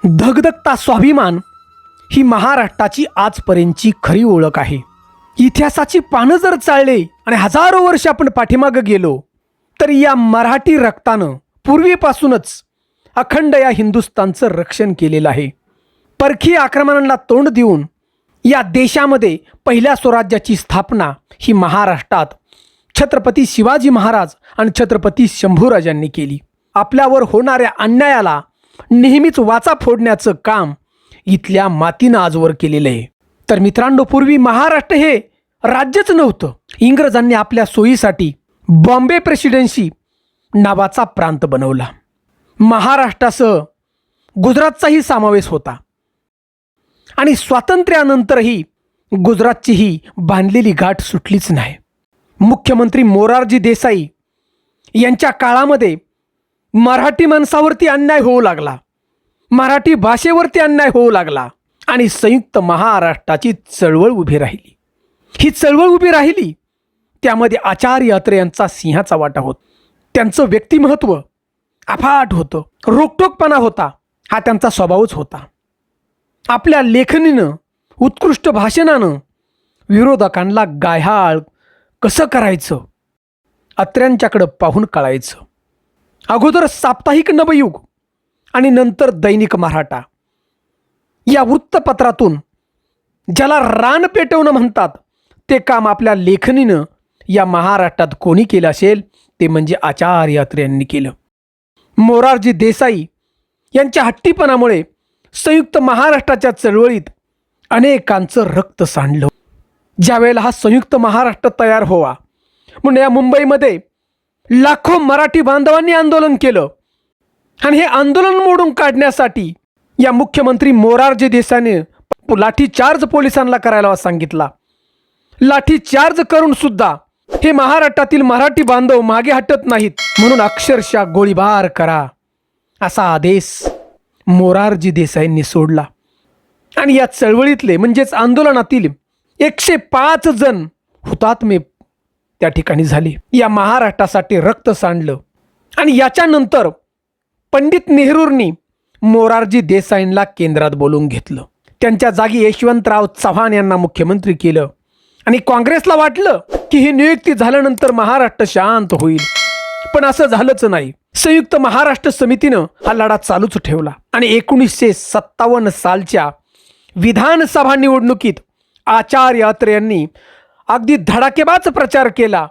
धगधगता स्वाभिमान ही महाराष्ट्राची आजपर्यंतची खरी ओळख आहे। इतिहासाची पानं जर चाळले आणि हजारो वर्ष आपण पाठीमागे गेलो तर या मराठी रक्तानं पूर्वीपासूनच अखंड या हिंदुस्थानचं रक्षण केलेलं आहे। परकीय आक्रमणांना तोंड देऊन या देशामध्ये पहिल्या स्वराज्याची स्थापना ही महाराष्ट्रात छत्रपती शिवाजी महाराज आणि छत्रपती शंभूराजांनी केली। आपल्यावर होणाऱ्या अन्यायाला नेहमीच वाचा फोडण्याचं काम इथल्या मातीनं आजवर केलेलं आहे। तर मित्रांनो, पूर्वी महाराष्ट्र हे राज्यच नव्हतं। इंग्रजांनी आपल्या सोयीसाठी बॉम्बे प्रेसिडेन्सी नावाचा प्रांत बनवला। महाराष्ट्रासह गुजरातचाही समावेश होता आणि स्वातंत्र्यानंतरही गुजरातची ही बांधलेली गाठ सुटलीच नाही। मुख्यमंत्री मोरारजी देसाई यांच्या काळामध्ये मराठी माणसावरती अन्याय होऊ लागला, मराठी भाषेवरती अन्याय होऊ लागला आणि संयुक्त महाराष्ट्राची चळवळ उभी राहिली। ही चळवळ उभी राहिली त्यामध्ये आचार्य अत्रे यांचा सिंहाचा वाटा होता। त्यांचं व्यक्तिमत्व अफाट होतं, रोखठोकपणा होता, हा त्यांचा स्वभावच होता। आपल्या लेखणीनं, उत्कृष्ट भाषणानं विरोधकांना गायहाळ कसं करायचं अत्र्यांच्याकडं पाहून कळायचं। अगोदर साप्ताहिक नवयुग आणि नंतर दैनिक मराठा या वृत्तपत्रातून ज्याला रान पेटवणं म्हणतात ते काम आपल्या लेखणीनं या महाराष्ट्रात कोणी केलं असेल ते म्हणजे आचार्य अत्रे यांनी केलं। मोरारजी देसाई यांच्या हट्टीपणामुळे संयुक्त महाराष्ट्राच्या चळवळीत अनेकांचं रक्त सांडलं। ज्यावेळेला हा संयुक्त महाराष्ट्र तयार व्हावा म्हणून या मुंबईमध्ये लाखो मराठी बांधवांनी आंदोलन केलं आणि हे आंदोलन मोडून काढण्यासाठी या मुख्यमंत्री मोरारजी देसाईने लाठीचार्ज पोलिसांना करायला सांगितला। लाठीचार्ज करून सुद्धा हे महाराष्ट्रातील मराठी बांधव मागे हटत नाहीत म्हणून अक्षरशः गोळीबार करा असा आदेश मोरारजी देसाईंनी सोडला आणि या चळवळीतले म्हणजेच आंदोलनातील 105 जण हुतात्मे त्या ठिकाणी झाले। या महाराष्ट्रासाठी रक्त सांडलं आणि याच्यानंतर पंडित नेहरूंनी मोरारजी देसाईंना केंद्रात बोलवून घेतलं। त्यांच्या जागी यशवंतराव चव्हाण यांना मुख्यमंत्री केलं आणि काँग्रेसला वाटलं की ही नियुक्ती झाल्यानंतर महाराष्ट्र शांत होईल, पण असं झालंच नाही। संयुक्त महाराष्ट्र समितीनं हा लढा चालूच ठेवला आणि 1957 सालच्या विधानसभा निवडणुकीत आचार्य अत्रे यांनी अगदी धडाकेबाज प्रचार केला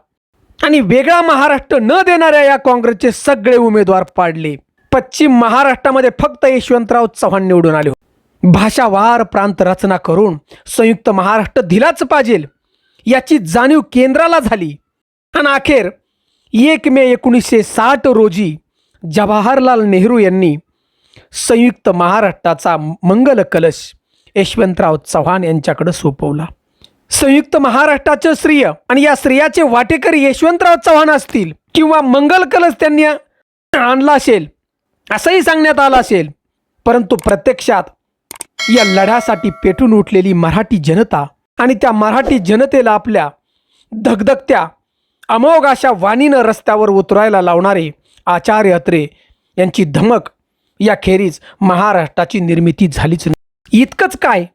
आणि वेगळा महाराष्ट्र न देणाऱ्या या काँग्रेसचे सगळे उमेदवार पाडले। पश्चिम महाराष्ट्रामध्ये फक्त यशवंतराव चव्हाण निवडून आले होते। भाषावार प्रांत रचना करून संयुक्त महाराष्ट्र दिलाच पाहिजे याची जाणीव केंद्राला झाली आणि अखेर 1 मे 1960 रोजी जवाहरलाल नेहरू यांनी संयुक्त महाराष्ट्राचा मंगल कलश यशवंतराव चव्हाण यांच्याकडे सोपवला। संयुक्त महाराष्ट्राचं श्रेय आणि या श्रेयाचे वाटेकरी यशवंतराव चव्हाण असतील किंवा मंगल कलश त्यांनी आणला असेल असंही सांगण्यात आलं असेल, परंतु प्रत्यक्षात या लढ्यासाठी पेटून उठलेली मराठी जनता आणि त्या मराठी जनतेला आपल्या धगधगत्या अमोघ अशा वाणीनं रस्त्यावर उतरायला लावणारे आचार्य अत्रे यांची धमक याखेरीज महाराष्ट्राची निर्मिती झालीच नाही। इतकंच काय,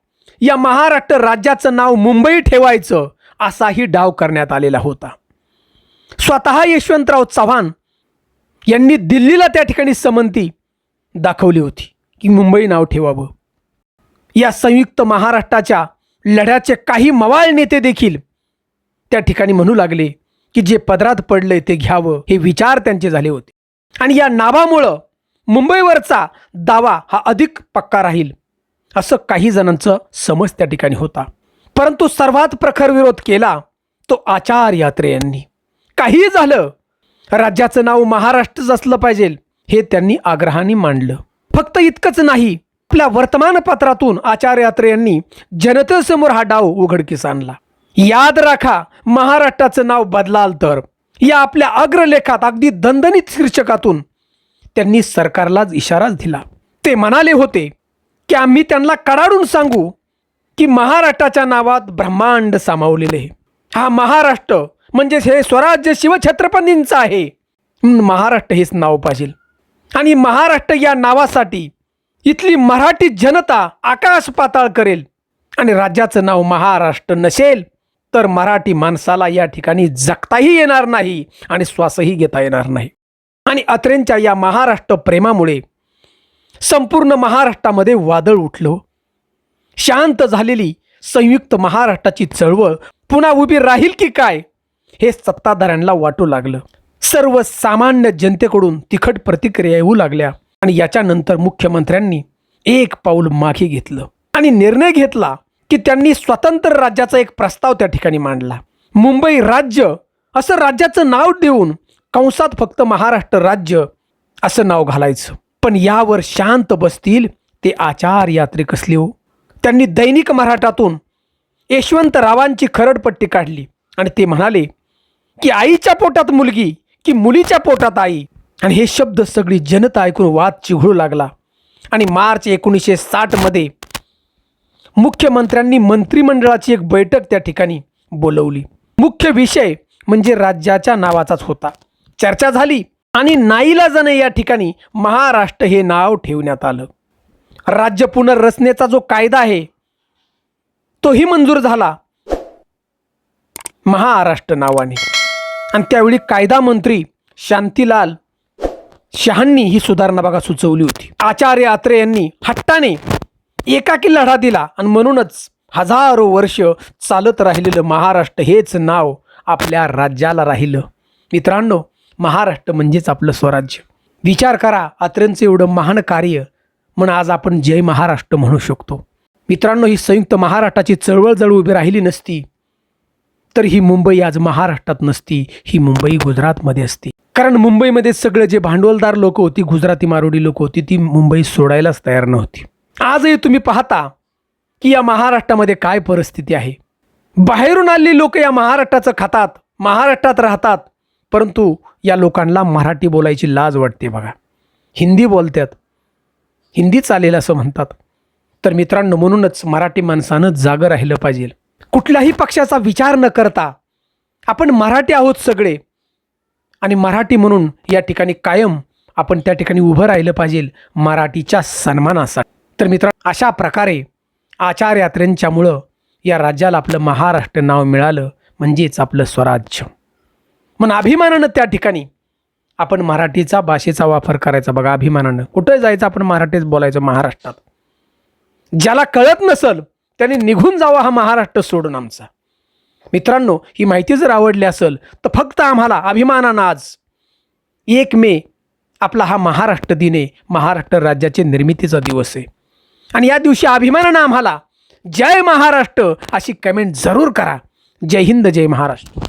या महाराष्ट्र राज्याचं नाव मुंबई ठेवायचं असाही डाव करण्यात आलेला होता। स्वतः यशवंतराव चव्हाण यांनी दिल्लीला त्या ठिकाणी संमती दाखवली होती की मुंबई नाव ठेवावं। या संयुक्त महाराष्ट्राच्या लढ्याचे काही मवाळ नेते देखील त्या ठिकाणी म्हणू लागले की जे पदरात पडले ते घ्यावं, हे विचार त्यांचे झाले होते आणि या नावामुळं मुंबईवरचा दावा हा अधिक पक्का राहील असं काही जणांचं समज त्या ठिकाणी होता। परंतु सर्वात प्रखर विरोध केला तो आचार्य अत्रे यांनी। काही झालं, राज्याचं नाव महाराष्ट्रच असलं पाहिजे हे त्यांनी आग्रहाने मांडलं। फक्त इतकंच नाही, आपल्या वर्तमानपत्रातून आचार्य अत्रे यांनी जनतेसमोर हा डाव उघडकीस आणला। याद राखा, महाराष्ट्राचं नाव बदलाल तर या आपल्या अग्रलेखात अगदी दणदणीत शीर्षकातून त्यांनी सरकारलाच इशाराच दिला। ते म्हणाले होते की आम्ही त्यांना कडाडून सांगू की महाराष्ट्राच्या नावात ब्रह्मांड सामावलेले आहे। हा महाराष्ट्र म्हणजे हे स्वराज्य शिवछत्रपतींचं आहे, महाराष्ट्र हेच नाव पाहिजे आणि महाराष्ट्र या नावासाठी इथली मराठी जनता आकाश पाताळ करेल आणि राज्याचं नाव महाराष्ट्र नसेल तर मराठी माणसाला या ठिकाणी जगताही येणार नाही आणि श्वासही घेता येणार नाही. आणि अत्रेंच्या या महाराष्ट्र प्रेमामुळे संपूर्ण महाराष्ट्रामध्ये वादळ उठलं. शांत झालेली संयुक्त महाराष्ट्राची चळवळ पुन्हा उभी राहील की काय हे सत्ताधाऱ्यांना वाटू लागलं. सर्वसामान्य जनतेकडून तिखट प्रतिक्रिया येऊ लागल्या आणि याच्यानंतर मुख्यमंत्र्यांनी एक पाऊल मागे घेतलं आणि निर्णय घेतला की त्यांनी स्वतंत्र राज्याचा एक प्रस्ताव त्या ठिकाणी मांडला. मुंबई राज्य असं राज्याचं नाव देऊन कंसात फक्त महाराष्ट्र राज्य असं नाव घालायचं. पण यावर शांत बसतील ते आचार यात्रे कसले हो. त्यांनी दैनिक मराठातून यशवंतरावांची खरडपट्टी काढली आणि ते म्हणाले की आईच्या पोटात मुलगी की मुलीच्या पोटात आई. आणि हे शब्द सगळी जनता ऐकून वाद चिघळू लागला. आणि मार्च 1960 मुख्यमंत्र्यांनी मंत्रिमंडळाची एक बैठक त्या ठिकाणी बोलवली. मुख्य विषय म्हणजे राज्याच्या नावाचाच होता. चर्चा झाली आणि नाईलाजाने या ठिकाणी महाराष्ट्र हे नाव ठेवण्यात आलं. राज्य पुनर्रचनेचा जो कायदा आहे तोही मंजूर झाला महाराष्ट्र नावाने. आणि त्यावेळी कायदा मंत्री शांतीलाल शहांनी ही सुधारणा बघा सुचवली होती. आचार्य अत्रे यांनी हट्टाने एकाकी लढा दिला आणि म्हणूनच हजारो वर्ष चालत राहिलेलं महाराष्ट्र हेच नाव आपल्या राज्याला राहिलं. मित्रांनो, महाराष्ट्र म्हणजेच आपलं स्वराज्य. विचार करा, अत्रेंचं एवढं महान कार्य म्हणून आज आपण जय महाराष्ट्र म्हणू शकतो. मित्रांनो, ही संयुक्त महाराष्ट्राची चळवळ जर उभी राहिली नसती तर ही मुंबई आज महाराष्ट्रात नसती, ही मुंबई गुजरातमध्ये असती. कारण मुंबईमध्ये सगळे जे भांडवलदार लोक होती, गुजराती मारवाडी लोक होती, ती मुंबई सोडायलाच तयार नव्हती. आजही तुम्ही पाहता की या महाराष्ट्रामध्ये काय परिस्थिती आहे. बाहेरून आलेली लोक या महाराष्ट्राचं खातात, महाराष्ट्रात राहतात, परंतु या लोकांना मराठी बोलायची लाज वाटते. बघा, हिंदी बोलतात, हिंदी चालेल असं म्हणतात. तर मित्रांनो, म्हणूनच मराठी माणसानं जागं राहिलं पाहिजे. कुठल्याही पक्षाचा विचार न करता आपण मराठी आहोत सगळे आणि मराठी म्हणून या ठिकाणी कायम आपण त्या ठिकाणी उभं राहिलं पाहिजे मराठीच्या सन्मानासाठी. तर मित्रांनो, अशा प्रकारे आचार्य यात्रेंच्यामुळं या राज्याला आपलं महाराष्ट्र नाव मिळालं, म्हणजेच आपलं स्वराज्य. म्हणून अभिमानानं त्या ठिकाणी आपण मराठीचा भाषेचा वापर करायचा. बघा, अभिमानानं कुठं जायचं आपण मराठीच बोलायचं महाराष्ट्रात. ज्याला कळत नसल त्याने निघून जावा हा महाराष्ट्र सोडून आमचा. मित्रांनो, ही माहिती जर आवडली असेल तर फक्त आम्हाला अभिमानानं आज 1 मे आपला हा महाराष्ट्र दिन आहे, महाराष्ट्र राज्याचे निर्मितीचा दिवस आहे. आणि या दिवशी अभिमानानं आम्हाला जय महाराष्ट्र अशी कमेंट जरूर करा. जय हिंद, जय महाराष्ट्र.